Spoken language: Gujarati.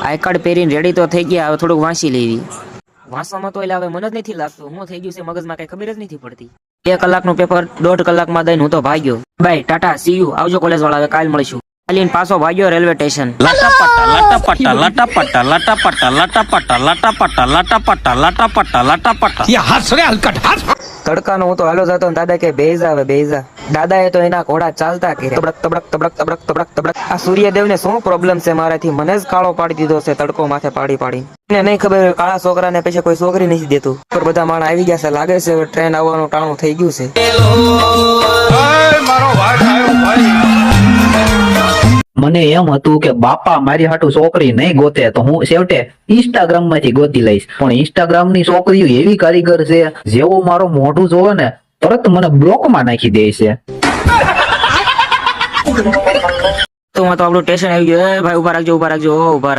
આઈ કાર્ડ પહેરીને રેડી તો થઈ ગયા, હવે થોડુંક વાંચી લેવી. વાંચવામાં તો એટલે હવે મને જ નથી લાગતું હું થઈ ગયું છે મગજમાં કઈ ખબર જ નથી પડતી. 2 કલાકનું પેપર 1.5 કલાકમાં દઈને હું તો ભાગ્યો. બાય ટાટા સી યુ, આવજો કોલેજ વાળા, હવે કાલ મળીશું. કાલીન પાછો ભાગ્યો રેલવે સ્ટેશન. તડકાનો હું તો હાલો જતો, દાદા કે બેજા હવે બેજા. દાદાએ તો એના ઘોડા ચાલતા કર્યા. તબડક તબડક તબડક તબડક તબડક તબડક. આ સૂર્યદેવને શું પ્રોબ્લેમ છે મારાથી? મને જ કાળો પાડી દીધો છે તડકો માથે પાડી પાડી. એને નહીં ખબર કાળા છોકરાને પછી કોઈ છોકરી નથી દેતું. પર બધા માણસ આવી ગયા છે, લાગે છે ટ્રેન આવવાનું ટાણું થઈ ગયું છે. મને એમ હતું કે બાપા મારી હાટુ છોકરી નહીં ગોતે તો હું છેવટે ઇન્સ્ટાગ્રામ માંથી ગોતી લઈશ, પણ ઇન્સ્ટાગ્રામ ની છોકરીઓ એવી કારીગર છે, જેવો મારો મોઢું જોવે ને તરત મને બ્લોક માં નાખી દે છે. તો આપણું સ્ટેશન આવી ગયું. ભાઈ ઉભા રાખજો, ઉભા રાખજો, ઉભા રાખજો.